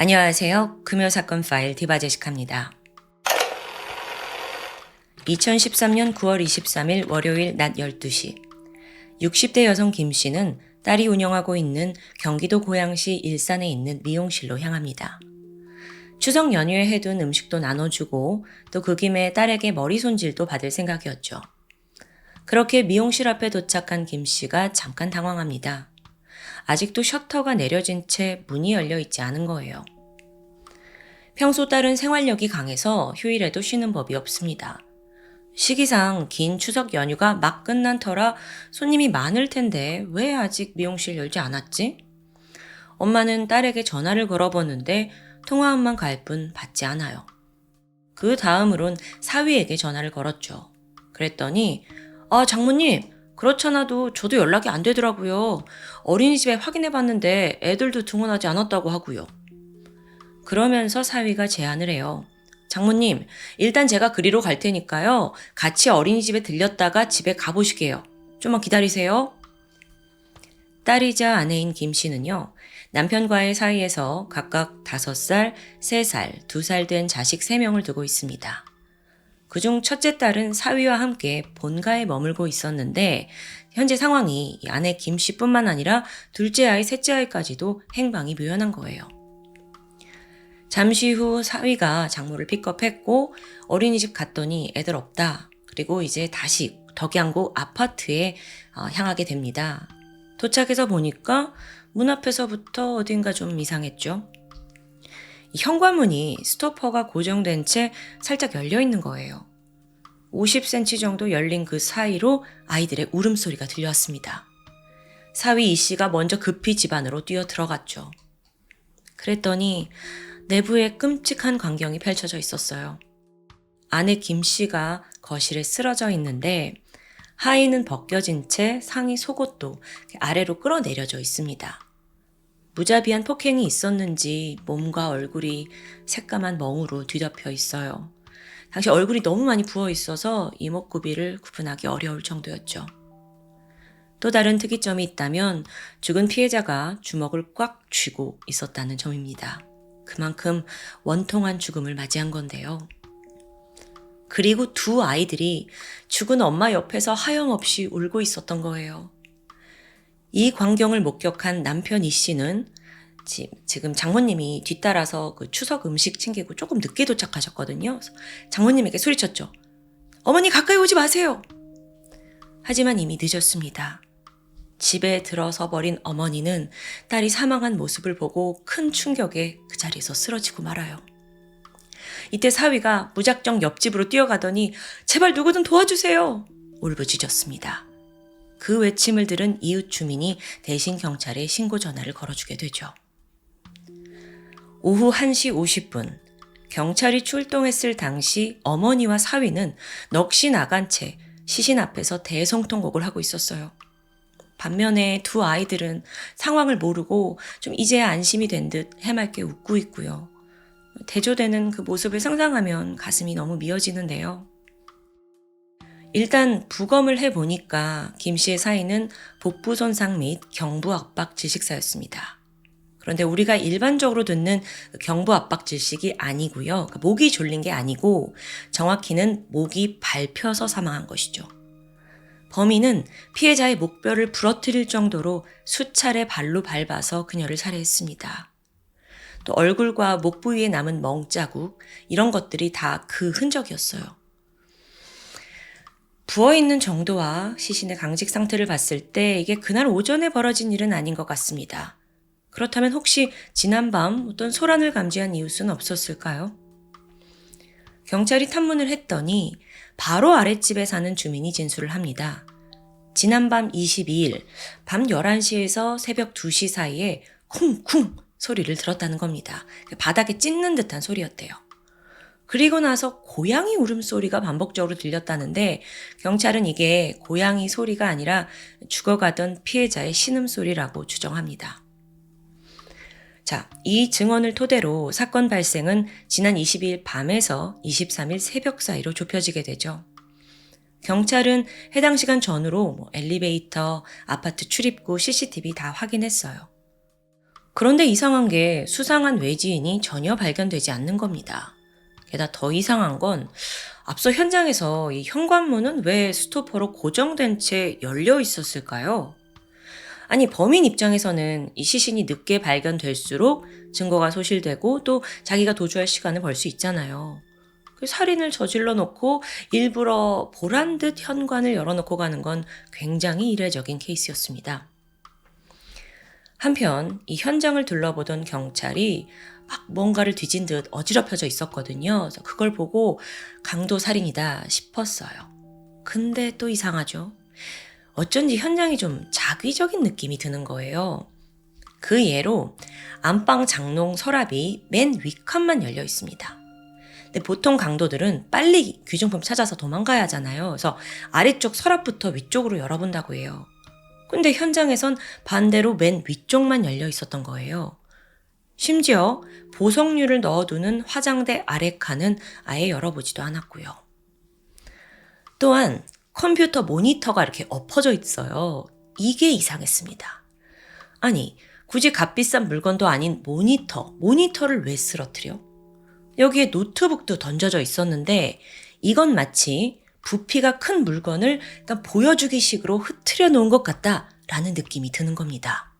안녕하세요. 금요사건 파일 디바제식합니다. 2013년 9월 23일 월요일 낮 12시 60대 여성 김 씨는 딸이 운영하고 있는 경기도 고양시 일산에 있는 미용실로 향합니다. 추석 연휴에 해둔 음식도 나눠주고 또 그 김에 딸에게 머리 손질도 받을 생각이었죠. 그렇게 미용실 앞에 도착한 김 씨가 잠깐 당황합니다. 아직도 셔터가 내려진 채 문이 열려 있지 않은 거예요. 평소 딸은 생활력이 강해서 휴일에도 쉬는 법이 없습니다. 시기상 긴 추석 연휴가 막 끝난 터라 손님이 많을 텐데 왜 아직 미용실 열지 않았지? 엄마는 딸에게 전화를 걸어보는데 통화음만 갈 뿐 받지 않아요. 그 다음으론 사위에게 전화를 걸었죠. 그랬더니 장모님, 그렇잖아도 저도 연락이 안 되더라고요. 어린이집에 확인해봤는데 애들도 등원하지 않았다고 하고요. 그러면서 사위가 제안을 해요. 장모님, 일단 제가 그리로 갈 테니까요. 같이 어린이집에 들렸다가 집에 가보시게요. 좀만 기다리세요. 딸이자 아내인 김 씨는요. 남편과의 사이에서 각각 5살, 3살, 2살 된 자식 3명을 두고 있습니다. 그중 첫째 딸은 사위와 함께 본가에 머물고 있었는데 현재 상황이 아내 김 씨뿐만 아니라 둘째 아이, 셋째 아이까지도 행방이 묘연한 거예요. 잠시 후 사위가 장모를 픽업했고 어린이집 갔더니 애들 없다. 그리고 이제 다시 덕양구 아파트에 향하게 됩니다. 도착해서 보니까 문 앞에서부터 어딘가 좀 이상했죠. 이 현관문이 스토퍼가 고정된 채 살짝 열려 있는 거예요. 50cm 정도 열린 그 사이로 아이들의 울음소리가 들려왔습니다. 사위 이 씨가 먼저 급히 집 안으로 뛰어 들어갔죠. 그랬더니 내부에 끔찍한 광경이 펼쳐져 있었어요. 아내 김 씨가 거실에 쓰러져 있는데 하의는 벗겨진 채 상의 속옷도 아래로 끌어내려져 있습니다. 무자비한 폭행이 있었는지 몸과 얼굴이 새까만 멍으로 뒤덮여 있어요. 당시 얼굴이 너무 많이 부어 있어서 이목구비를 구분하기 어려울 정도였죠. 또 다른 특이점이 있다면 죽은 피해자가 주먹을 꽉 쥐고 있었다는 점입니다. 그만큼 원통한 죽음을 맞이한 건데요. 그리고 두 아이들이 죽은 엄마 옆에서 하염없이 울고 있었던 거예요. 이 광경을 목격한 남편 이 씨는 지금 장모님이 뒤따라서 그 추석 음식 챙기고 조금 늦게 도착하셨거든요. 장모님에게 소리쳤죠. 어머니 가까이 오지 마세요. 하지만 이미 늦었습니다. 집에 들어서 버린 어머니는 딸이 사망한 모습을 보고 큰 충격에 그 자리에서 쓰러지고 말아요. 이때 사위가 무작정 옆집으로 뛰어가더니 제발 누구든 도와주세요. 울부짖었습니다. 그 외침을 들은 이웃 주민이 대신 경찰에 신고 전화를 걸어주게 되죠. 오후 1시 50분 경찰이 출동했을 당시 어머니와 사위는 넋이 나간 채 시신 앞에서 대성통곡을 하고 있었어요. 반면에 두 아이들은 상황을 모르고 좀 이제야 안심이 된 듯 해맑게 웃고 있고요. 대조되는 그 모습을 상상하면 가슴이 너무 미어지는데요. 일단 부검을 해보니까 김 씨의 사인은 복부 손상 및 경부 압박 질식사였습니다. 그런데 우리가 일반적으로 듣는 경부 압박 질식이 아니고요. 목이 졸린 게 아니고 정확히는 목이 밟혀서 사망한 것이죠. 범인은 피해자의 목뼈를 부러뜨릴 정도로 수차례 발로 밟아서 그녀를 살해했습니다. 또 얼굴과 목 부위에 남은 멍자국, 이런 것들이 다 그 흔적이었어요. 부어있는 정도와 시신의 강직 상태를 봤을 때 이게 그날 오전에 벌어진 일은 아닌 것 같습니다. 그렇다면 혹시 지난밤 어떤 소란을 감지한 이웃은 없었을까요? 경찰이 탐문을 했더니 바로 아랫집에 사는 주민이 진술을 합니다. 지난밤 22일 밤 11시에서 새벽 2시 사이에 쿵쿵 소리를 들었다는 겁니다. 바닥에 찢는 듯한 소리였대요. 그리고 나서 고양이 울음소리가 반복적으로 들렸다는데 경찰은 이게 고양이 소리가 아니라 죽어가던 피해자의 신음소리라고 추정합니다. 자, 이 증언을 토대로 사건 발생은 지난 22일 밤에서 23일 새벽 사이로 좁혀지게 되죠. 경찰은 해당 시간 전후로 엘리베이터, 아파트 출입구 CCTV 다 확인했어요. 그런데 이상한 게 수상한 외지인이 전혀 발견되지 않는 겁니다. 게다가 더 이상한 건 앞서 현장에서 이 현관문은 왜 스토퍼로 고정된 채 열려 있었을까요? 아니, 범인 입장에서는 이 시신이 늦게 발견될수록 증거가 소실되고 또 자기가 도주할 시간을 벌 수 있잖아요. 그 살인을 저질러 놓고 일부러 보란 듯 현관을 열어놓고 가는 건 굉장히 이례적인 케이스였습니다. 한편 이 현장을 둘러보던 경찰이 막 뭔가를 뒤진 듯 어지럽혀져 있었거든요. 그래서 그걸 보고 강도 살인이다 싶었어요. 근데 또 이상하죠. 어쩐지 현장이 좀 자기적인 느낌이 드는 거예요. 그 예로 안방 장롱 서랍이 맨 윗칸만 열려 있습니다. 근데 보통 강도들은 빨리 귀중품 찾아서 도망가야 하잖아요. 그래서 아래쪽 서랍부터 위쪽으로 열어본다고 해요. 근데 현장에선 반대로 맨 위쪽만 열려 있었던 거예요. 심지어 보석류를 넣어두는 화장대 아래 칸은 아예 열어보지도 않았고요. 또한 컴퓨터 모니터가 이렇게 엎어져 있어요. 이게 이상했습니다. 아니, 굳이 값비싼 물건도 아닌 모니터를 왜 쓰러뜨려? 여기에 노트북도 던져져 있었는데 이건 마치 부피가 큰 물건을 보여주기 식으로 흐트려 놓은 것 같다라는 느낌이 드는 겁니다.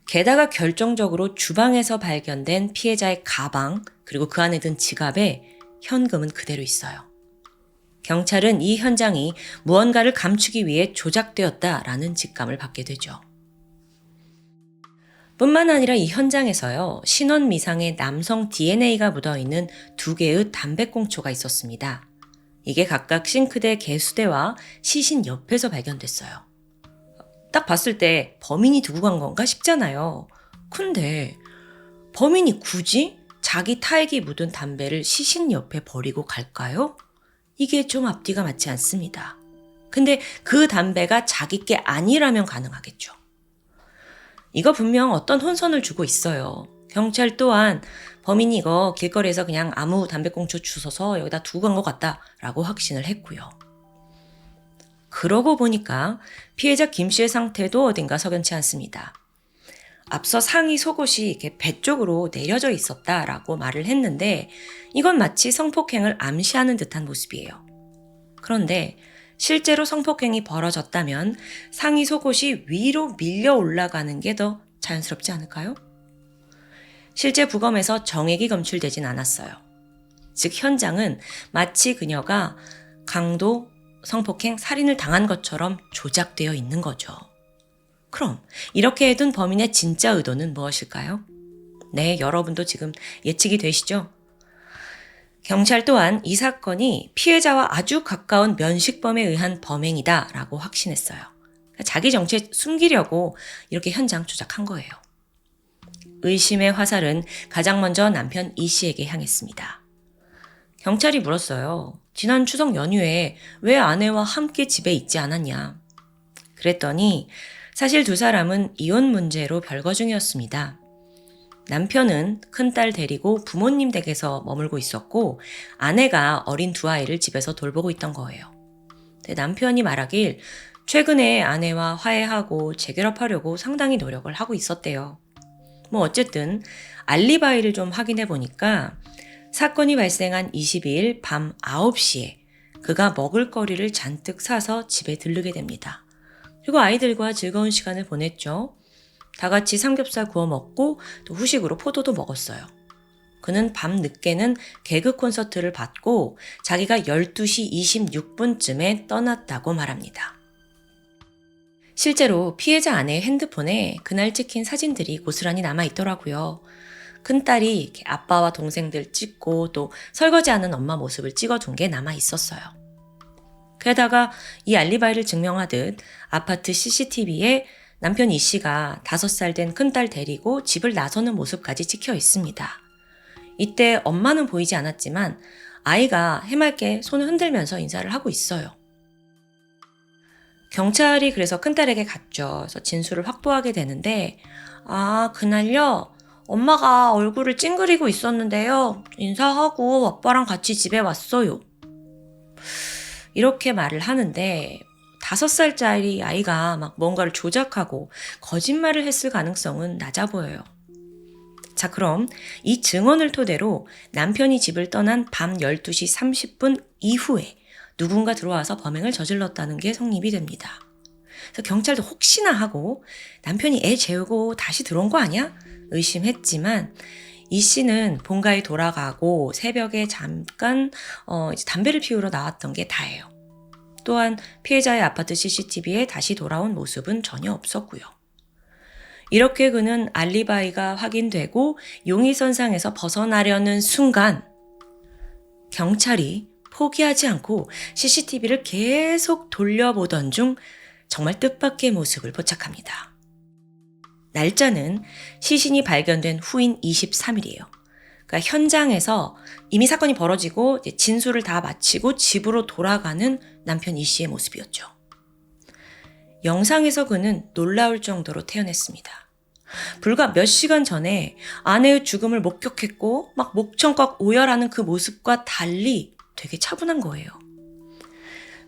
게다가 결정적으로 주방에서 발견된 피해자의 가방 그리고 그 안에 든 지갑에 현금은 그대로 있어요. 경찰은 이 현장이 무언가를 감추기 위해 조작되었다라는 직감을 받게 되죠. 뿐만 아니라 이 현장에서요, 신원 미상의 남성 DNA가 묻어있는 2개의 담배꽁초가 있었습니다. 이게 각각 싱크대 개수대와 시신 옆에서 발견됐어요. 딱 봤을 때 범인이 두고 간 건가 싶잖아요. 근데 범인이 굳이 자기 타액이 묻은 담배를 시신 옆에 버리고 갈까요? 이게 좀 앞뒤가 맞지 않습니다. 근데 그 담배가 자기 게 아니라면 가능하겠죠. 이거 분명 어떤 혼선을 주고 있어요. 경찰 또한 범인이 이거 길거리에서 그냥 아무 담배꽁초 주워서 여기다 두고 간 것 같다라고 확신을 했고요. 그러고 보니까 피해자 김 씨의 상태도 어딘가 석연치 않습니다. 앞서 상의 속옷이 이렇게 배 쪽으로 내려져 있었다라고 말을 했는데 이건 마치 성폭행을 암시하는 듯한 모습이에요. 그런데 실제로 성폭행이 벌어졌다면 상의 속옷이 위로 밀려 올라가는 게 더 자연스럽지 않을까요? 실제 부검에서 정액이 검출되진 않았어요. 즉 현장은 마치 그녀가 강도, 성폭행, 살인을 당한 것처럼 조작되어 있는 거죠. 그럼 이렇게 해둔 범인의 진짜 의도는 무엇일까요? 네, 여러분도 지금 예측이 되시죠? 경찰 또한 이 사건이 피해자와 아주 가까운 면식범에 의한 범행이다라고 확신했어요. 자기 정체 숨기려고 이렇게 현장 조작한 거예요. 의심의 화살은 가장 먼저 남편 이 씨에게 향했습니다. 경찰이 물었어요. 지난 추석 연휴에 왜 아내와 함께 집에 있지 않았냐? 그랬더니 사실 두 사람은 이혼 문제로 별거 중이었습니다. 남편은 큰딸 데리고 부모님 댁에서 머물고 있었고 아내가 어린 두 아이를 집에서 돌보고 있던 거예요. 근데 남편이 말하길 최근에 아내와 화해하고 재결합하려고 상당히 노력을 하고 있었대요. 어쨌든 알리바이를 좀 확인해 보니까 사건이 발생한 22일 밤 9시에 그가 먹을거리를 잔뜩 사서 집에 들르게 됩니다. 그리고 아이들과 즐거운 시간을 보냈죠. 다 같이 삼겹살 구워 먹고 또 후식으로 포도도 먹었어요. 그는 밤 늦게는 개그 콘서트를 받고 자기가 12시 26분쯤에 떠났다고 말합니다. 실제로 피해자 아내의 핸드폰에 그날 찍힌 사진들이 고스란히 남아있더라고요. 큰딸이 아빠와 동생들 찍고 또 설거지하는 엄마 모습을 찍어둔 게 남아있었어요. 게다가 이 알리바이를 증명하듯 아파트 CCTV에 남편 이 씨가 5살 된 큰딸 데리고 집을 나서는 모습까지 찍혀 있습니다. 이때 엄마는 보이지 않았지만 아이가 해맑게 손을 흔들면서 인사를 하고 있어요. 경찰이 그래서 큰딸에게 갔죠. 그래서 진술을 확보하게 되는데 그날요. 엄마가 얼굴을 찡그리고 있었는데요. 인사하고 아빠랑 같이 집에 왔어요. 이렇게 말을 하는데 5살짜리 아이가 막 뭔가를 조작하고 거짓말을 했을 가능성은 낮아 보여요. 자, 그럼 이 증언을 토대로 남편이 집을 떠난 밤 12시 30분 이후에 누군가 들어와서 범행을 저질렀다는 게 성립이 됩니다. 그래서 경찰도 혹시나 하고 남편이 애 재우고 다시 들어온 거 아니야? 의심했지만 이 씨는 본가에 돌아가고 새벽에 잠깐 이제 담배를 피우러 나왔던 게 다예요. 또한 피해자의 아파트 CCTV에 다시 돌아온 모습은 전혀 없었고요. 이렇게 그는 알리바이가 확인되고 용의선상에서 벗어나려는 순간 경찰이 포기하지 않고 CCTV를 계속 돌려보던 중 정말 뜻밖의 모습을 포착합니다. 날짜는 시신이 발견된 후인 23일이에요. 그러니까 현장에서 이미 사건이 벌어지고 진술을 다 마치고 집으로 돌아가는 남편 이 씨의 모습이었죠. 영상에서 그는 놀라울 정도로 태어났습니다. 불과 몇 시간 전에 아내의 죽음을 목격했고 막 목청껏 오열하는 그 모습과 달리 되게 차분한 거예요.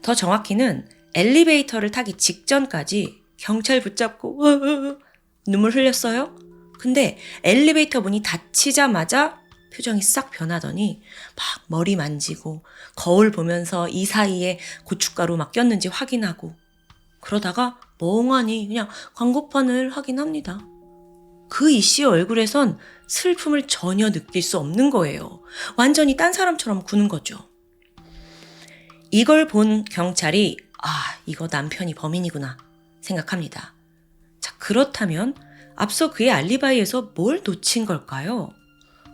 더 정확히는 엘리베이터를 타기 직전까지 경찰 붙잡고 눈물 흘렸어요. 근데 엘리베이터 문이 닫히자마자 표정이 싹 변하더니 막 머리 만지고 거울 보면서 이 사이에 고춧가루 막 꼈는지 확인하고 그러다가 멍하니 그냥 광고판을 확인합니다. 그 이 씨의 얼굴에선 슬픔을 전혀 느낄 수 없는 거예요. 완전히 딴 사람처럼 구는 거죠. 이걸 본 경찰이 이거 남편이 범인이구나 생각합니다. 자, 그렇다면 앞서 그의 알리바이에서 뭘 놓친 걸까요?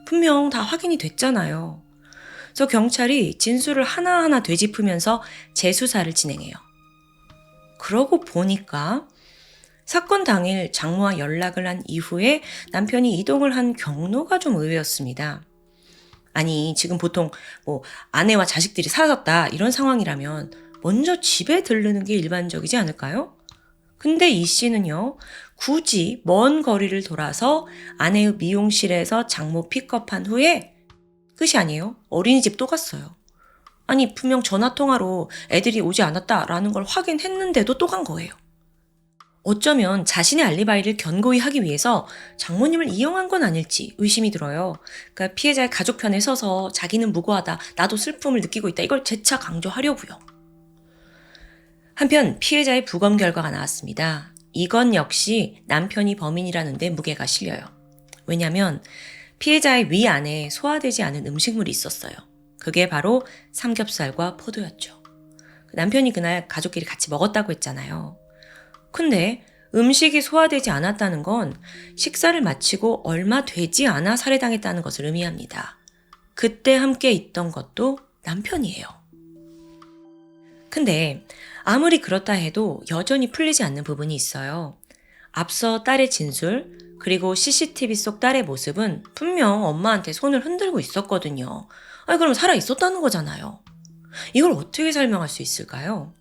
분명 다 확인이 됐잖아요. 그래서 경찰이 진술을 하나하나 되짚으면서 재수사를 진행해요. 그러고 보니까 사건 당일 장모와 연락을 한 이후에 남편이 이동을 한 경로가 좀 의외였습니다. 아니, 지금 보통 아내와 자식들이 사라졌다 이런 상황이라면 먼저 집에 들르는 게 일반적이지 않을까요? 근데 이 씨는요, 굳이 먼 거리를 돌아서 아내의 미용실에서 장모 픽업한 후에 끝이 아니에요. 어린이집 또 갔어요. 아니, 분명 전화통화로 애들이 오지 않았다라는 걸 확인했는데도 또 간 거예요. 어쩌면 자신의 알리바이를 견고히 하기 위해서 장모님을 이용한 건 아닐지 의심이 들어요. 그러니까 피해자의 가족 편에 서서 자기는 무고하다, 나도 슬픔을 느끼고 있다, 이걸 재차 강조하려고요. 한편 피해자의 부검 결과가 나왔습니다. 이건 역시 남편이 범인이라는 데 무게가 실려요. 왜냐하면 피해자의 위 안에 소화되지 않은 음식물이 있었어요. 그게 바로 삼겹살과 포도였죠. 남편이 그날 가족끼리 같이 먹었다고 했잖아요. 근데 음식이 소화되지 않았다는 건 식사를 마치고 얼마 되지 않아 살해당했다는 것을 의미합니다. 그때 함께 있던 것도 남편이에요. 근데 아무리 그렇다 해도 여전히 풀리지 않는 부분이 있어요. 앞서 딸의 진술, 그리고 CCTV 속 딸의 모습은 분명 엄마한테 손을 흔들고 있었거든요. 그럼 살아 있었다는 거잖아요. 이걸 어떻게 설명할 수 있을까요?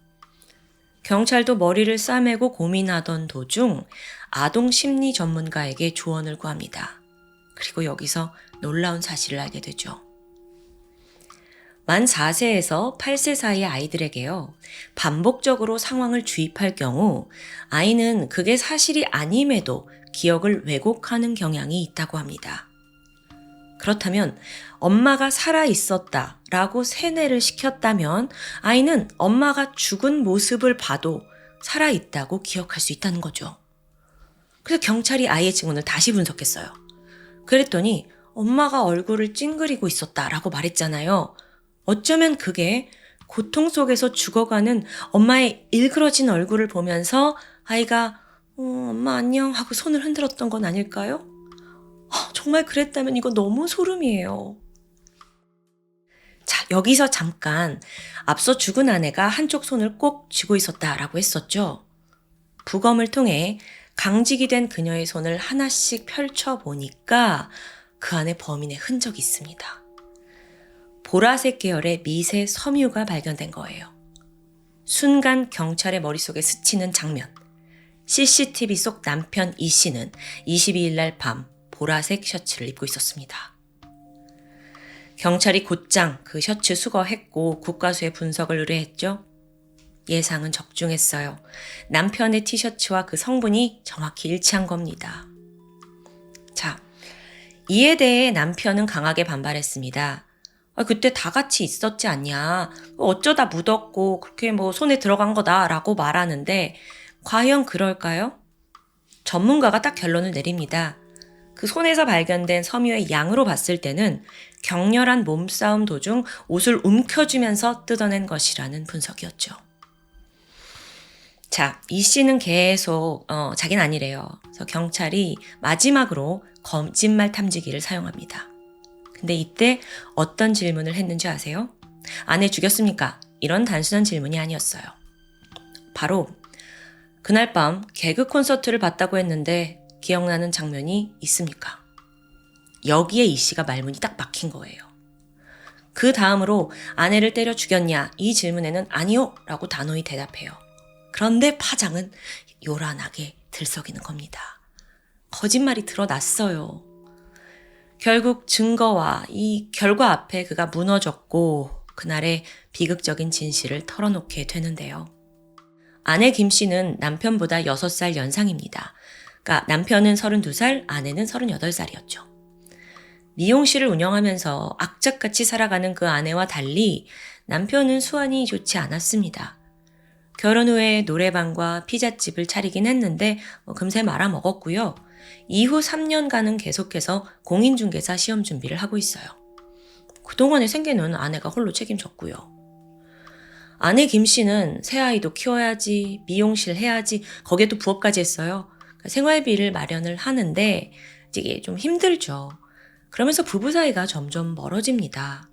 경찰도 머리를 싸매고 고민하던 도중 아동 심리 전문가에게 조언을 구합니다. 그리고 여기서 놀라운 사실을 알게 되죠. 만 4세에서 8세 사이의 아이들에게요, 반복적으로 상황을 주입할 경우 아이는 그게 사실이 아님에도 기억을 왜곡하는 경향이 있다고 합니다. 그렇다면 엄마가 살아있었다라고 세뇌를 시켰다면 아이는 엄마가 죽은 모습을 봐도 살아있다고 기억할 수 있다는 거죠. 그래서 경찰이 아이의 증언을 다시 분석했어요. 그랬더니 엄마가 얼굴을 찡그리고 있었다라고 말했잖아요. 어쩌면 그게 고통 속에서 죽어가는 엄마의 일그러진 얼굴을 보면서 아이가 엄마 안녕 하고 손을 흔들었던 건 아닐까요? 정말 그랬다면 이거 너무 소름이에요. 자, 여기서 잠깐 앞서 죽은 아내가 한쪽 손을 꼭 쥐고 있었다라고 했었죠. 부검을 통해 강직이 된 그녀의 손을 하나씩 펼쳐보니까 그 안에 범인의 흔적이 있습니다. 보라색 계열의 미세 섬유가 발견된 거예요. 순간 경찰의 머릿속에 스치는 장면. CCTV 속 남편 이 씨는 22일 날 밤 보라색 셔츠를 입고 있었습니다. 경찰이 곧장 그 셔츠 수거했고 국과수에 분석을 의뢰했죠. 예상은 적중했어요. 남편의 티셔츠와 그 성분이 정확히 일치한 겁니다. 자, 이에 대해 남편은 강하게 반발했습니다. 그때 다 같이 있었지 않냐. 어쩌다 묻었고 그렇게 손에 들어간 거다라고 말하는데 과연 그럴까요? 전문가가 딱 결론을 내립니다. 그 손에서 발견된 섬유의 양으로 봤을 때는 격렬한 몸싸움 도중 옷을 움켜쥐면서 뜯어낸 것이라는 분석이었죠. 자, 이 씨는 계속 자기는 아니래요. 그래서 경찰이 마지막으로 거짓말 탐지기를 사용합니다. 근데 이때 어떤 질문을 했는지 아세요? 아내 죽였습니까? 이런 단순한 질문이 아니었어요. 바로 그날 밤 개그 콘서트를 봤다고 했는데 기억나는 장면이 있습니까? 여기에 이 씨가 말문이 딱 막힌 거예요. 그 다음으로 아내를 때려 죽였냐? 이 질문에는 아니요 라고 단호히 대답해요. 그런데 파장은 요란하게 들썩이는 겁니다. 거짓말이 드러났어요. 결국 증거와 이 결과 앞에 그가 무너졌고 그날의 비극적인 진실을 털어놓게 되는데요. 아내 김 씨는 남편보다 6살 연상입니다. 그러니까 남편은 32살, 아내는 38살이었죠. 미용실을 운영하면서 악착같이 살아가는 그 아내와 달리 남편은 수완이 좋지 않았습니다. 결혼 후에 노래방과 피자집을 차리긴 했는데 금세 말아먹었고요. 이후 3년간은 계속해서 공인중개사 시험 준비를 하고 있어요. 그동안의 생계는 아내가 홀로 책임졌고요. 아내 김 씨는 새아이도 키워야지, 미용실 해야지, 거기에 또 부업까지 했어요. 그러니까 생활비를 마련을 하는데 이게 좀 힘들죠. 그러면서 부부 사이가 점점 멀어집니다.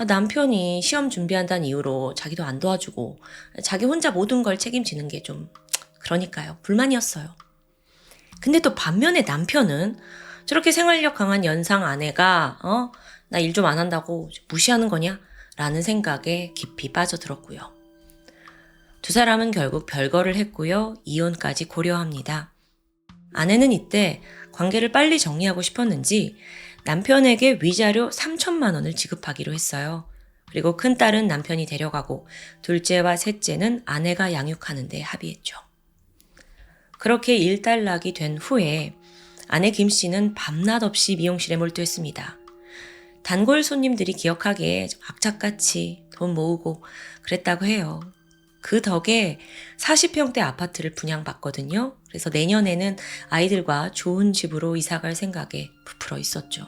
남편이 시험 준비한다는 이유로 자기도 안 도와주고 자기 혼자 모든 걸 책임지는 게 좀 그러니까요. 불만이었어요. 근데 또 반면에 남편은 저렇게 생활력 강한 연상 아내가 나 일 좀 안 한다고 무시하는 거냐? 라는 생각에 깊이 빠져들었고요. 두 사람은 결국 별거를 했고요. 이혼까지 고려합니다. 아내는 이때 관계를 빨리 정리하고 싶었는지 남편에게 위자료 3천만 원을 지급하기로 했어요. 그리고 큰딸은 남편이 데려가고 둘째와 셋째는 아내가 양육하는 데 합의했죠. 그렇게 일단락이 된 후에 아내 김 씨는 밤낮 없이 미용실에 몰두했습니다. 단골 손님들이 기억하기에 악착같이 돈 모으고 그랬다고 해요. 그 덕에 40평대 아파트를 분양받거든요. 그래서 내년에는 아이들과 좋은 집으로 이사갈 생각에 부풀어 있었죠.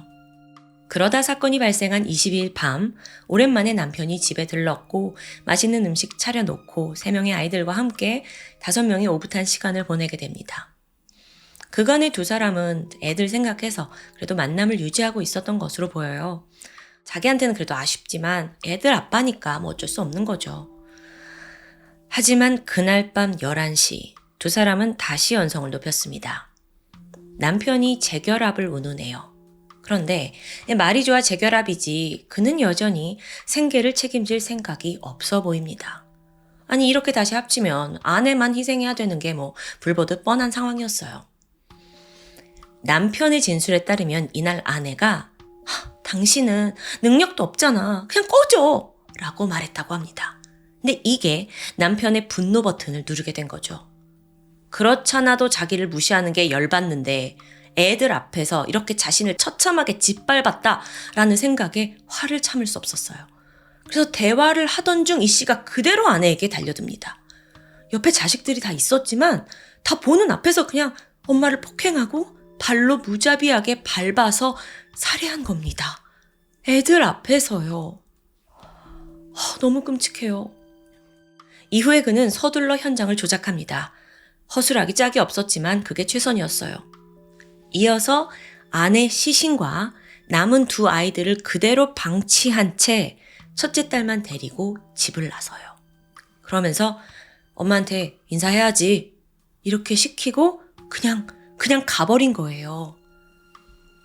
그러다 사건이 발생한 22일 밤 오랜만에 남편이 집에 들렀고 맛있는 음식 차려놓고 3명의 아이들과 함께 5명이 오붓한 시간을 보내게 됩니다. 그간의 두 사람은 애들 생각해서 그래도 만남을 유지하고 있었던 것으로 보여요. 자기한테는 그래도 아쉽지만 애들 아빠니까 어쩔 수 없는 거죠. 하지만 그날 밤 11시 두 사람은 다시 연성을 높였습니다. 남편이 재결합을 운운해요. 그런데 말이 좋아 재결합이지 그는 여전히 생계를 책임질 생각이 없어 보입니다. 아니 이렇게 다시 합치면 아내만 희생해야 되는 게 불보듯 뻔한 상황이었어요. 남편의 진술에 따르면 이날 아내가 당신은 능력도 없잖아. 그냥 꺼져! 라고 말했다고 합니다. 근데 이게 남편의 분노 버튼을 누르게 된 거죠. 그렇잖아도 자기를 무시하는 게 열받는데 애들 앞에서 이렇게 자신을 처참하게 짓밟았다라는 생각에 화를 참을 수 없었어요. 그래서 대화를 하던 중 이 씨가 그대로 아내에게 달려듭니다. 옆에 자식들이 다 있었지만 다 보는 앞에서 그냥 엄마를 폭행하고 발로 무자비하게 밟아서 살해한 겁니다. 애들 앞에서요. 너무 끔찍해요. 이후에 그는 서둘러 현장을 조작합니다. 허술하기 짝이 없었지만 그게 최선이었어요. 이어서 아내 시신과 남은 두 아이들을 그대로 방치한 채 첫째 딸만 데리고 집을 나서요. 그러면서 엄마한테 인사해야지 이렇게 시키고 그냥 가버린 거예요.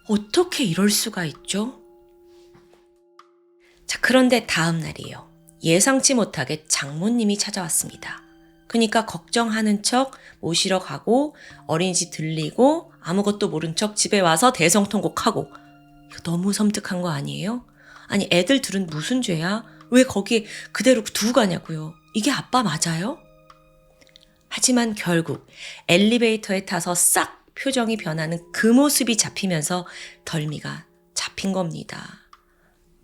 어떻게 이럴 수가 있죠? 자, 그런데 다음 날이에요. 예상치 못하게 장모님이 찾아왔습니다. 그러니까 걱정하는 척 모시러 가고 어린이집 들리고 아무것도 모른 척 집에 와서 대성통곡하고 이거 너무 섬뜩한 거 아니에요? 아니 애들 둘은 무슨 죄야? 왜 거기에 그대로 두고 가냐고요. 이게 아빠 맞아요? 하지만 결국 엘리베이터에 타서 싹 표정이 변하는 그 모습이 잡히면서 덜미가 잡힌 겁니다.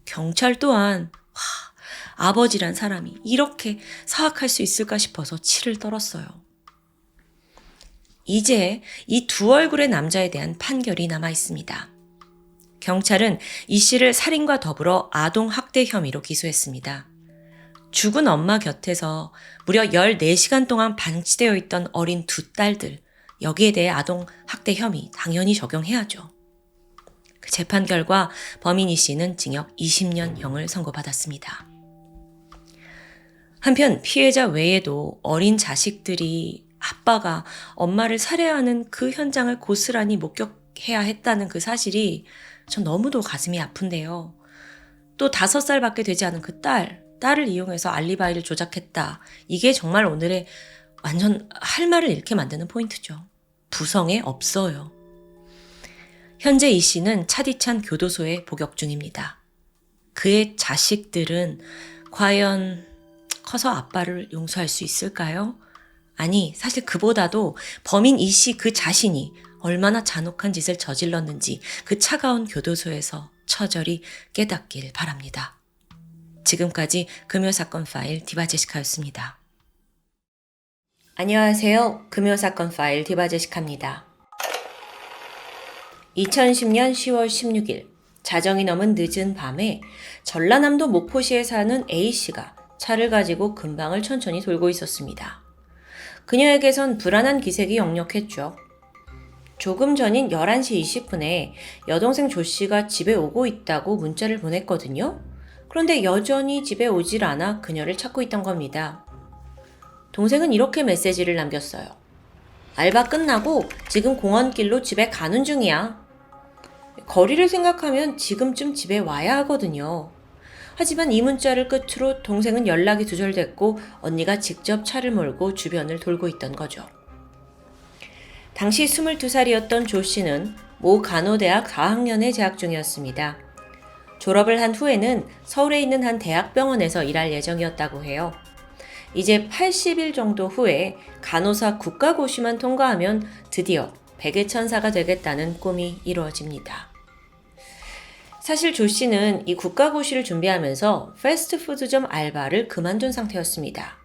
경찰 또한 아버지란 사람이 이렇게 사악할 수 있을까 싶어서 치를 떨었어요. 이제 이 두 얼굴의 남자에 대한 판결이 남아 있습니다. 경찰은 이 씨를 살인과 더불어 아동학대 혐의로 기소했습니다. 죽은 엄마 곁에서 무려 14시간 동안 방치되어 있던 어린 두 딸들, 여기에 대해 아동학대 혐의 당연히 적용해야죠. 그 재판 결과 범인 이 씨는 징역 20년형을 선고받았습니다. 한편 피해자 외에도 어린 자식들이 아빠가 엄마를 살해하는 그 현장을 고스란히 목격해야 했다는 그 사실이 전 너무도 가슴이 아픈데요. 또 5살밖에 되지 않은 그 딸을 이용해서 알리바이를 조작했다. 이게 정말 오늘의 완전 할 말을 잃게 만드는 포인트죠. 부성에 없어요. 현재 이 씨는 차디찬 교도소에 복역 중입니다. 그의 자식들은 과연 커서 아빠를 용서할 수 있을까요? 아니, 사실 그보다도 범인 이 씨 그 자신이 얼마나 잔혹한 짓을 저질렀는지 그 차가운 교도소에서 처절히 깨닫길 바랍니다. 지금까지 금요사건 파일 디바제시카였습니다. 안녕하세요. 금요사건 파일 디바제시카입니다. 2010년 10월 16일 자정이 넘은 늦은 밤에 전라남도 목포시에 사는 A씨가 차를 가지고 근방을 천천히 돌고 있었습니다. 그녀에게선 불안한 기색이 역력했죠. 조금 전인 11시 20분에 여동생 조씨가 집에 오고 있다고 문자를 보냈거든요. 그런데 여전히 집에 오질 않아 그녀를 찾고 있던 겁니다. 동생은 이렇게 메시지를 남겼어요. 알바 끝나고 지금 공원길로 집에 가는 중이야. 거리를 생각하면 지금쯤 집에 와야 하거든요. 하지만 이 문자를 끝으로 동생은 연락이 두절됐고 언니가 직접 차를 몰고 주변을 돌고 있던 거죠. 당시 22살이었던 조 씨는 모 간호대학 4학년에 재학 중이었습니다. 졸업을 한 후에는 서울에 있는 한 대학병원에서 일할 예정이었다고 해요. 이제 80일 정도 후에 간호사 국가고시만 통과하면 드디어 백의 천사가 되겠다는 꿈이 이루어집니다. 사실 조 씨는 이 국가고시를 준비하면서 패스트푸드점 알바를 그만둔 상태였습니다.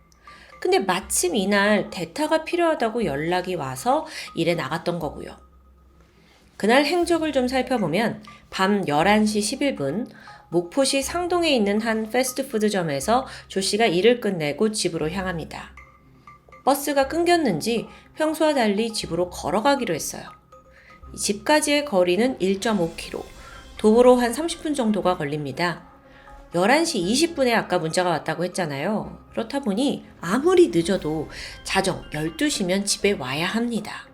근데 마침 이날 대타가 필요하다고 연락이 와서 일에 나갔던 거고요. 그날 행적을 좀 살펴보면 밤 11시 11분 목포시 상동에 있는 한 패스트푸드점에서 조 씨가 일을 끝내고 집으로 향합니다. 버스가 끊겼는지 평소와 달리 집으로 걸어가기로 했어요. 집까지의 거리는 1.5km, 도보로 한 30분 정도가 걸립니다. 11시 20분에 아까 문자가 왔다고 했잖아요. 그렇다 보니 아무리 늦어도 자정 12시면 집에 와야 합니다.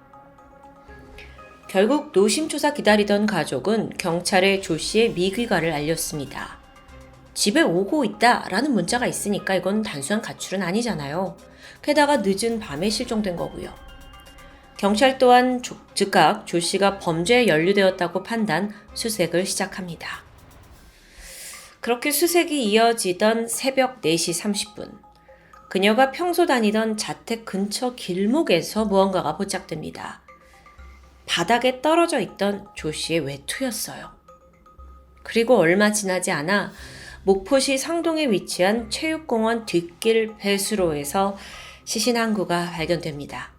결국 노심초사 기다리던 가족은 경찰에 조 씨의 미귀가를 알렸습니다. 집에 오고 있다라는 문자가 있으니까 이건 단순한 가출은 아니잖아요. 게다가 늦은 밤에 실종된 거고요. 경찰 또한 즉각 조 씨가 범죄에 연루되었다고 판단, 수색을 시작합니다. 그렇게 수색이 이어지던 새벽 4시 30분, 그녀가 평소 다니던 자택 근처 길목에서 무언가가 포착됩니다. 바닥에 떨어져 있던 조 씨의 외투였어요. 그리고 얼마 지나지 않아 목포시 상동에 위치한 체육공원 뒷길 배수로에서 시신 한 구가 발견됩니다.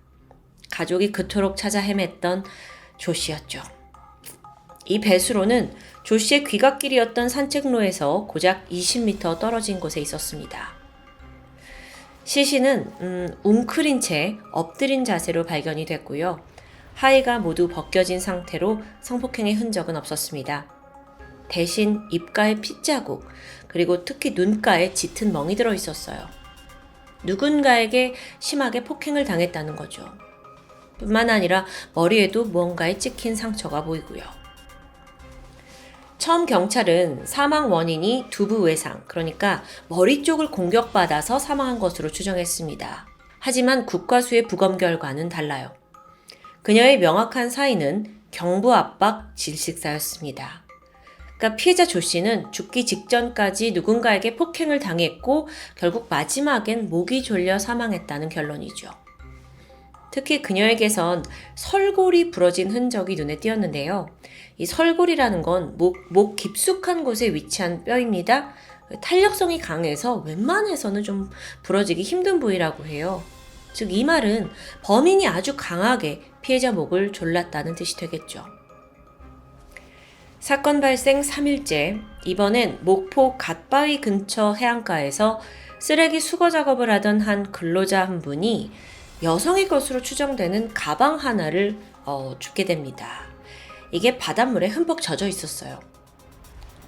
가족이 그토록 찾아 헤맸던 조 씨였죠. 이 배수로는 조 씨의 귀갓길이었던 산책로에서 고작 20m 떨어진 곳에 있었습니다. 시신은 웅크린 채 엎드린 자세로 발견이 됐고요. 하의가 모두 벗겨진 상태로 성폭행의 흔적은 없었습니다. 대신 입가에 핏자국, 그리고 특히 눈가에 짙은 멍이 들어 있었어요. 누군가에게 심하게 폭행을 당했다는 거죠. 뿐만 아니라 머리에도 무언가에 찍힌 상처가 보이고요. 처음 경찰은 사망 원인이 두부 외상, 그러니까 머리 쪽을 공격받아서 사망한 것으로 추정했습니다. 하지만 국과수의 부검 결과는 달라요. 그녀의 명확한 사인은 경부 압박 질식사였습니다. 그러니까 피해자 조 씨는 죽기 직전까지 누군가에게 폭행을 당했고 결국 마지막엔 목이 졸려 사망했다는 결론이죠. 특히 그녀에게선 설골이 부러진 흔적이 눈에 띄었는데요. 이 설골이라는 건 목 깊숙한 곳에 위치한 뼈입니다. 탄력성이 강해서 웬만해서는 좀 부러지기 힘든 부위라고 해요. 즉 이 말은 범인이 아주 강하게 피해자 목을 졸랐다는 뜻이 되겠죠. 사건 발생 3일째, 이번엔 목포 갓바위 근처 해안가에서 쓰레기 수거 작업을 하던 한 근로자 한 분이 여성의 것으로 추정되는 가방 하나를 줍게 됩니다. 이게 바닷물에 흠뻑 젖어 있었어요.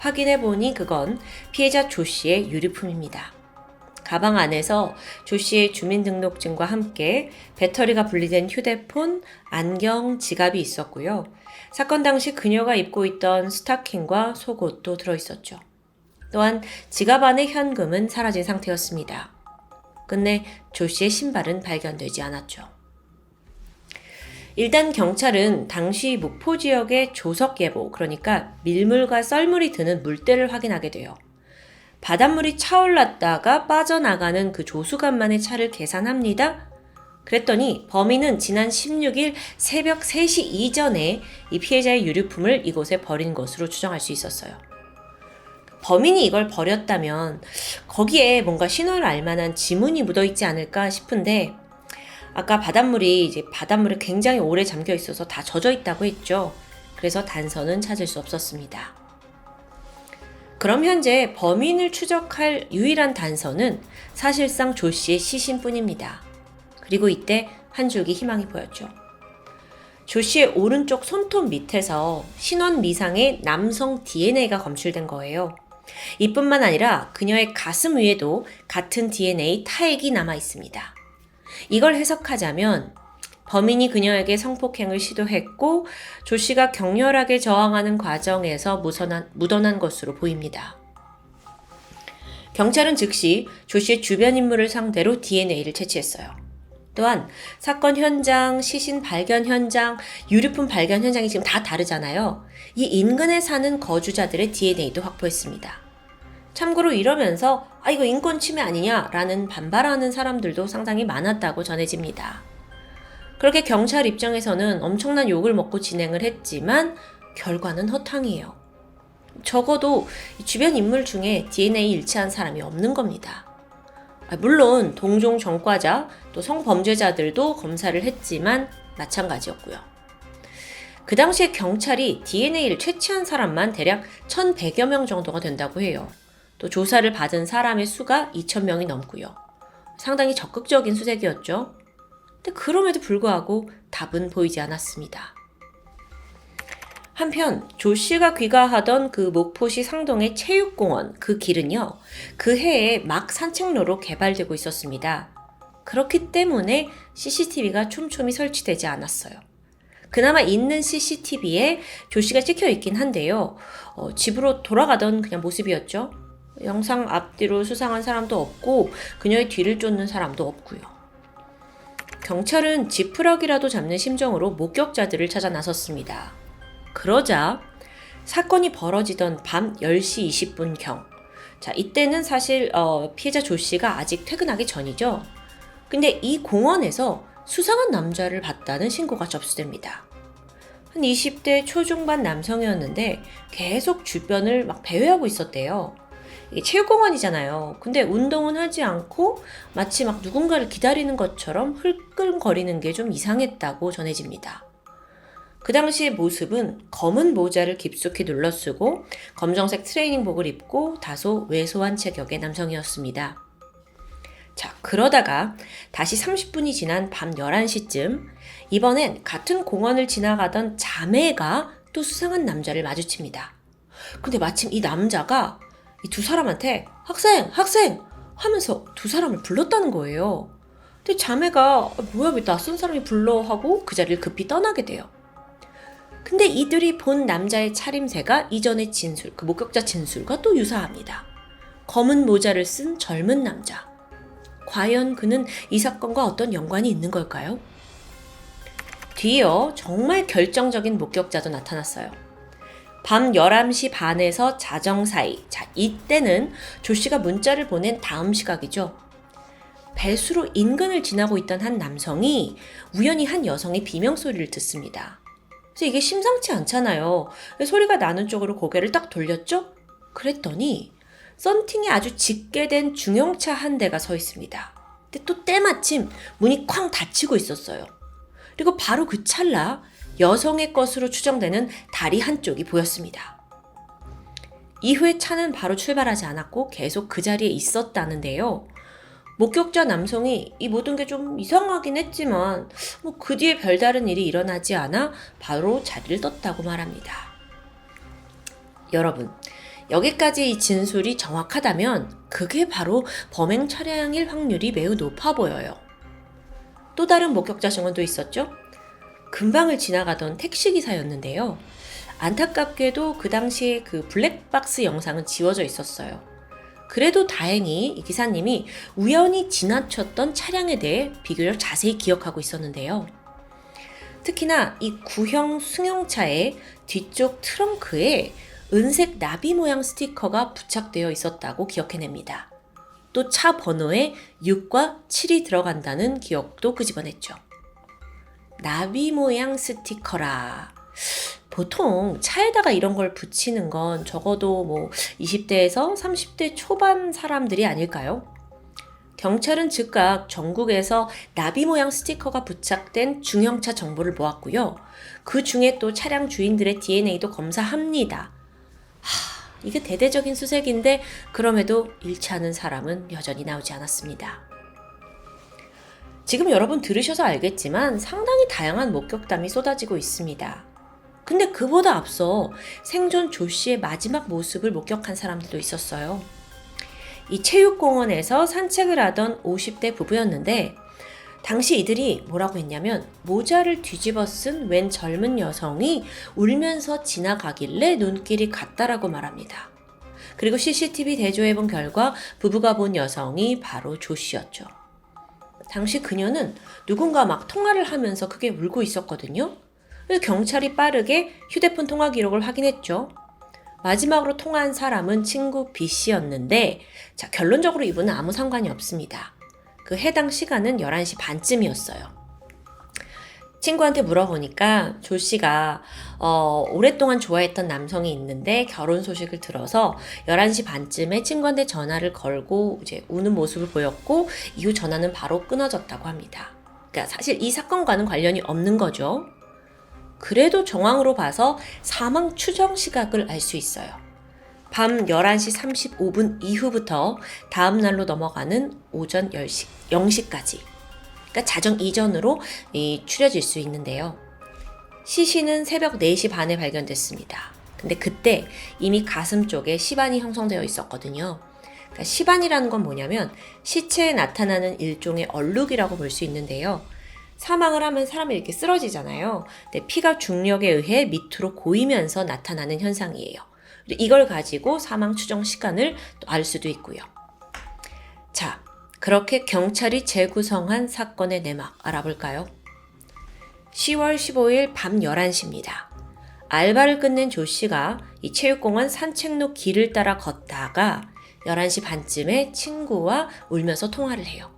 확인해보니 그건 피해자 조 씨의 유류품입니다. 가방 안에서 조 씨의 주민등록증과 함께 배터리가 분리된 휴대폰, 안경, 지갑이 있었고요. 사건 당시 그녀가 입고 있던 스타킹과 속옷도 들어있었죠. 또한 지갑 안의 현금은 사라진 상태였습니다. 끝내 조 씨의 신발은 발견되지 않았죠. 일단 경찰은 당시 목포 지역의 조석 예보, 그러니까 밀물과 썰물이 드는 물때를 확인하게 돼요. 바닷물이 차올랐다가 빠져나가는 그 조수간만의 차를 계산합니다. 그랬더니 범인은 지난 16일 새벽 3시 이전에 이 피해자의 유류품을 이곳에 버린 것으로 추정할 수 있었어요. 범인이 이걸 버렸다면 거기에 뭔가 신호를 알 만한 지문이 묻어있지 않을까 싶은데, 아까 바닷물에 굉장히 오래 잠겨 있어서 다 젖어 있다고 했죠. 그래서 단서는 찾을 수 없었습니다. 그럼 현재 범인을 추적할 유일한 단서는 사실상 조 씨의 시신뿐입니다. 그리고 이때 한 줄기 희망이 보였죠. 조 씨의 오른쪽 손톱 밑에서 신원 미상의 남성 DNA가 검출된 거예요. 이뿐만 아니라 그녀의 가슴 위에도 같은 DNA 타액이 남아 있습니다. 이걸 해석하자면 범인이 그녀에게 성폭행을 시도했고 조 씨가 격렬하게 저항하는 과정에서 묻어난 것으로 보입니다. 경찰은 즉시 조 씨의 주변 인물을 상대로 DNA를 채취했어요. 또한 사건 현장, 시신 발견 현장, 유류품 발견 현장이 지금 다 다르잖아요. 이 인근에 사는 거주자들의 DNA도 확보했습니다. 참고로 이러면서 이거 인권 침해 아니냐라는 반발하는 사람들도 상당히 많았다고 전해집니다. 그렇게 경찰 입장에서는 엄청난 욕을 먹고 진행을 했지만 결과는 허탕이에요. 적어도 주변 인물 중에 DNA 일치한 사람이 없는 겁니다. 물론 동종 전과자 또 성범죄자들도 검사를 했지만 마찬가지였고요. 그 당시에 경찰이 DNA를 채취한 사람만 대략 1,100여 명 정도가 된다고 해요. 또 조사를 받은 사람의 수가 2,000명이 넘고요. 상당히 적극적인 수색이었죠. 근데 그럼에도 불구하고 답은 보이지 않았습니다. 한편 조 씨가 귀가하던 그 목포시 상동의 체육공원, 그 길은요, 그 해에 막 산책로로 개발되고 있었습니다. 그렇기 때문에 CCTV가 촘촘히 설치되지 않았어요. 그나마 있는 CCTV에 조 씨가 찍혀 있긴 한데요. 집으로 돌아가던 그냥 모습이었죠. 영상 앞뒤로 수상한 사람도 없고 그녀의 뒤를 쫓는 사람도 없고요. 경찰은 지푸라기라도 잡는 심정으로 목격자들을 찾아 나섰습니다. 그러자 사건이 벌어지던 밤 10시 20분경. 자, 이때는 사실 피해자 조 씨가 아직 퇴근하기 전이죠. 근데 이 공원에서 수상한 남자를 봤다는 신고가 접수됩니다. 한 20대 초중반 남성이었는데 계속 주변을 막 배회하고 있었대요. 이게 체육공원이잖아요. 근데 운동은 하지 않고 마치 막 누군가를 기다리는 것처럼 흘끔거리는 게 좀 이상했다고 전해집니다. 그 당시의 모습은 검은 모자를 깊숙이 눌러쓰고 검정색 트레이닝복을 입고 다소 왜소한 체격의 남성이었습니다. 자, 그러다가 다시 30분이 지난 밤 11시쯤 이번엔 같은 공원을 지나가던 자매가 또 수상한 남자를 마주칩니다. 근데 마침 이 남자가 이 두 사람한테 학생! 하면서 두 사람을 불렀다는 거예요. 근데 자매가 뭐야 왜 낯선 사람이 불러 하고 그 자리를 급히 떠나게 돼요. 근데 이들이 본 남자의 차림새가 이전의 진술, 그 목격자 진술과 또 유사합니다. 검은 모자를 쓴 젊은 남자. 과연 그는 이 사건과 어떤 연관이 있는 걸까요? 뒤이어 정말 결정적인 목격자도 나타났어요. 밤 11시 반에서 자정 사이. 자, 이때는 조 씨가 문자를 보낸 다음 시각이죠. 배수로 인근을 지나고 있던 한 남성이 우연히 한 여성의 비명소리를 듣습니다. 그래서 이게 심상치 않잖아요. 소리가 나는 쪽으로 고개를 딱 돌렸죠? 그랬더니 썬팅이 아주 짙게 된 중형차 한 대가 서 있습니다. 근데 또 때마침 문이 쾅 닫히고 있었어요. 그리고 바로 그 찰나 여성의 것으로 추정되는 다리 한쪽이 보였습니다. 이후에 차는 바로 출발하지 않았고 계속 그 자리에 있었다는데요. 목격자 남성이 이 모든 게 좀 이상하긴 했지만 그 뒤에 별다른 일이 일어나지 않아 바로 자리를 떴다고 말합니다. 여러분, 여기까지 이 진술이 정확하다면 그게 바로 범행 차량일 확률이 매우 높아 보여요. 또 다른 목격자 증언도 있었죠. 근방을 지나가던 택시기사였는데요. 안타깝게도 그 당시에 그 블랙박스 영상은 지워져 있었어요. 그래도 다행히 이 기사님이 우연히 지나쳤던 차량에 대해 비교적 자세히 기억하고 있었는데요. 특히나 이 구형 승용차의 뒤쪽 트렁크에 은색 나비 모양 스티커가 부착되어 있었다고 기억해냅니다. 또 차 번호에 6과 7이 들어간다는 기억도 끄집어냈죠. 나비 모양 스티커라. 보통 차에다가 이런 걸 붙이는 건 적어도 20대에서 30대 초반 사람들이 아닐까요? 경찰은 즉각 전국에서 나비 모양 스티커가 부착된 중형차 정보를 모았고요. 그 중에 또 차량 주인들의 DNA도 검사합니다. 이게 대대적인 수색인데 그럼에도 잃지 않은 사람은 여전히 나오지 않았습니다. 지금 여러분 들으셔서 알겠지만 상당히 다양한 목격담이 쏟아지고 있습니다. 근데 그보다 앞서 생존 조 씨의 마지막 모습을 목격한 사람들도 있었어요. 이 체육공원에서 산책을 하던 50대 부부였는데 당시 이들이 뭐라고 했냐면 모자를 뒤집어 쓴 웬 젊은 여성이 울면서 지나가길래 눈길이 갔다라고 말합니다. 그리고 CCTV 대조해본 결과 부부가 본 여성이 바로 조 씨였죠. 당시 그녀는 누군가 막 통화를 하면서 크게 울고 있었거든요. 경찰이 빠르게 휴대폰 통화 기록을 확인했죠. 마지막으로 통화한 사람은 친구 B 씨였는데 결론적으로 이분은 아무 상관이 없습니다. 그 해당 시간은 11시 반쯤이었어요. 친구한테 물어보니까 조 씨가 오랫동안 좋아했던 남성이 있는데 결혼 소식을 들어서 11시 반쯤에 친구한테 전화를 걸고 이제 우는 모습을 보였고 이후 전화는 바로 끊어졌다고 합니다. 그러니까 사실 이 사건과는 관련이 없는 거죠. 그래도 정황으로 봐서 사망 추정 시각을 알 수 있어요. 밤 11시 35분 이후부터 다음 날로 넘어가는 오전 0시까지. 그러니까 자정 이전으로 추려질 수 있는데요. 시신은 새벽 4시 반에 발견됐습니다. 근데 그때 이미 가슴 쪽에 시반이 형성되어 있었거든요. 그러니까 시반이라는 건 뭐냐면 시체에 나타나는 일종의 얼룩이라고 볼 수 있는데요. 사망을 하면 사람이 이렇게 쓰러지잖아요. 근데 피가 중력에 의해 밑으로 고이면서 나타나는 현상이에요. 이걸 가지고 사망 추정 시간을 또 알 수도 있고요. 자, 그렇게 경찰이 재구성한 사건의 내막 알아볼까요? 10월 15일 밤 11시입니다. 알바를 끝낸 조 씨가 이 체육공원 산책로 길을 따라 걷다가 11시 반쯤에 친구와 울면서 통화를 해요.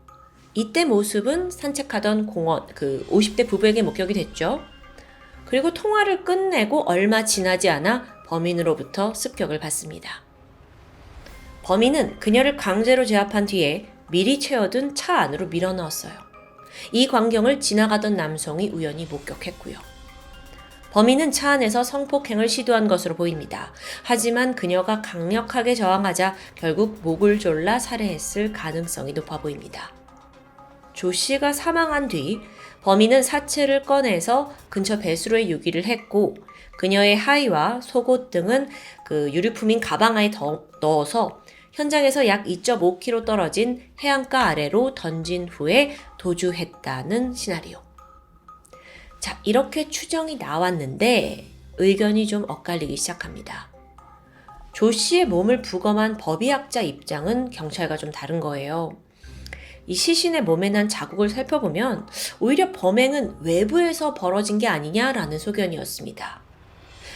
이때 모습은 산책하던 공원, 50대 부부에게 목격이 됐죠. 그리고 통화를 끝내고 얼마 지나지 않아 범인으로부터 습격을 받습니다. 범인은 그녀를 강제로 제압한 뒤에 미리 채워둔 차 안으로 밀어넣었어요. 이 광경을 지나가던 남성이 우연히 목격했고요. 범인은 차 안에서 성폭행을 시도한 것으로 보입니다. 하지만 그녀가 강력하게 저항하자 결국 목을 졸라 살해했을 가능성이 높아 보입니다. 조 씨가 사망한 뒤 범인은 사체를 꺼내서 근처 배수로에 유기를 했고 그녀의 하의와 속옷 등은 유류품인 가방 안에 넣어서 현장에서 약 2.5km 떨어진 해안가 아래로 던진 후에 도주했다는 시나리오. 자, 이렇게 추정이 나왔는데 의견이 좀 엇갈리기 시작합니다. 조 씨의 몸을 부검한 법의학자 입장은 경찰과 좀 다른 거예요. 이 시신의 몸에 난 자국을 살펴보면 오히려 범행은 외부에서 벌어진 게 아니냐라는 소견이었습니다.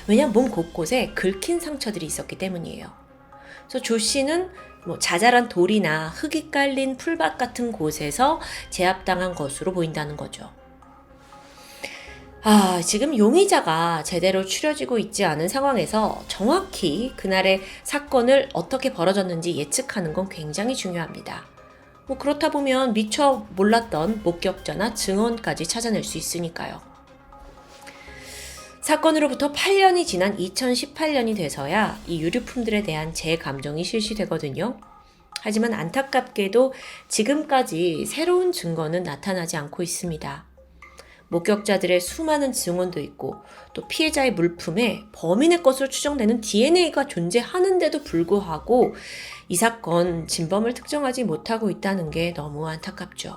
왜냐하면 몸 곳곳에 긁힌 상처들이 있었기 때문이에요. 그래서 조 씨는 자잘한 돌이나 흙이 깔린 풀밭 같은 곳에서 제압당한 것으로 보인다는 거죠. 지금 용의자가 제대로 추려지고 있지 않은 상황에서 정확히 그날의 사건을 어떻게 벌어졌는지 예측하는 건 굉장히 중요합니다. 그렇다 보면 미처 몰랐던 목격자나 증언까지 찾아낼 수 있으니까요. 사건으로부터 8년이 지난 2018년이 돼서야 이 유류품들에 대한 재감정이 실시되거든요. 하지만 안타깝게도 지금까지 새로운 증거는 나타나지 않고 있습니다. 목격자들의 수많은 증언도 있고 또 피해자의 물품에 범인의 것으로 추정되는 DNA가 존재하는데도 불구하고 이 사건 진범을 특정하지 못하고 있다는 게 너무 안타깝죠.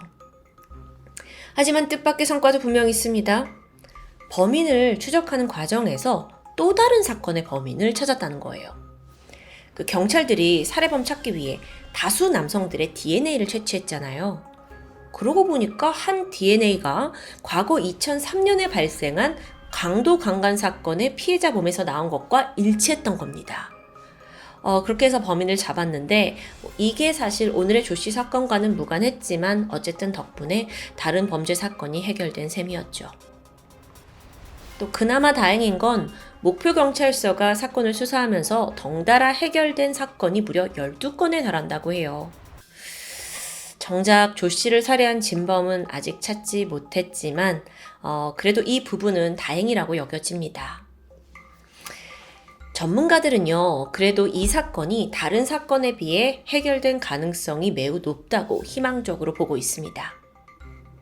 하지만 뜻밖의 성과도 분명히 있습니다. 범인을 추적하는 과정에서 또 다른 사건의 범인을 찾았다는 거예요. 경찰들이 살해범 찾기 위해 다수 남성들의 DNA를 채취했잖아요. 그러고 보니까 한 DNA가 과거 2003년에 발생한 강도 강간 사건의 피해자 몸에서 나온 것과 일치했던 겁니다. 그렇게 해서 범인을 잡았는데 이게 사실 오늘의 조씨 사건과는 무관했지만 어쨌든 덕분에 다른 범죄 사건이 해결된 셈이었죠. 또 그나마 다행인 건 목표 경찰서가 사건을 수사하면서 덩달아 해결된 사건이 무려 12건에 달한다고 해요. 정작 조 씨를 살해한 진범은 아직 찾지 못했지만 그래도 이 부분은 다행이라고 여겨집니다. 전문가들은요, 그래도 이 사건이 다른 사건에 비해 해결된 가능성이 매우 높다고 희망적으로 보고 있습니다.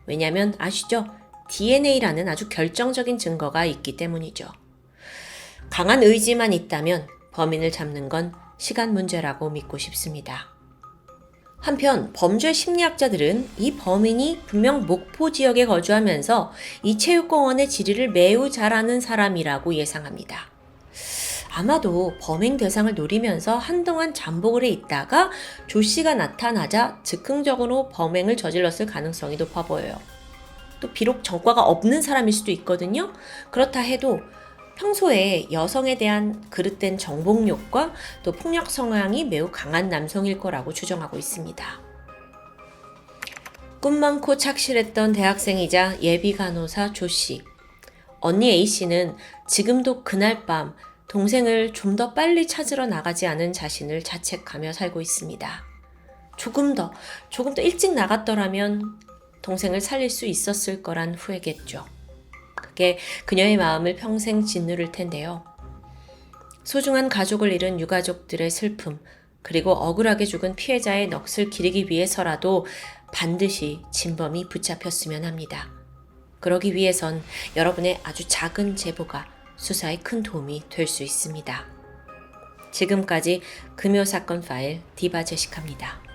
왜냐하면 아시죠? DNA라는 아주 결정적인 증거가 있기 때문이죠. 강한 의지만 있다면 범인을 잡는 건 시간 문제라고 믿고 싶습니다. 한편 범죄 심리학자들은 이 범인이 분명 목포 지역에 거주하면서 이 체육공원의 지리를 매우 잘 아는 사람이라고 예상합니다. 아마도 범행 대상을 노리면서 한동안 잠복을 해 있다가 조 씨가 나타나자 즉흥적으로 범행을 저질렀을 가능성이 높아 보여요. 또 비록 전과가 없는 사람일 수도 있거든요. 그렇다 해도 평소에 여성에 대한 그릇된 정복욕과 또 폭력 성향이 매우 강한 남성일 거라고 추정하고 있습니다. 꿈 많고 착실했던 대학생이자 예비 간호사 조 씨. 언니 A 씨는 지금도 그날 밤 동생을 좀 더 빨리 찾으러 나가지 않은 자신을 자책하며 살고 있습니다. 조금 더 일찍 나갔더라면 동생을 살릴 수 있었을 거란 후회겠죠. 그게 그녀의 마음을 평생 짓누를 텐데요. 소중한 가족을 잃은 유가족들의 슬픔, 그리고 억울하게 죽은 피해자의 넋을 기리기 위해서라도 반드시 진범이 붙잡혔으면 합니다. 그러기 위해선 여러분의 아주 작은 제보가 수사에 큰 도움이 될 수 있습니다. 지금까지 금요사건 파일 디바 제시카입니다.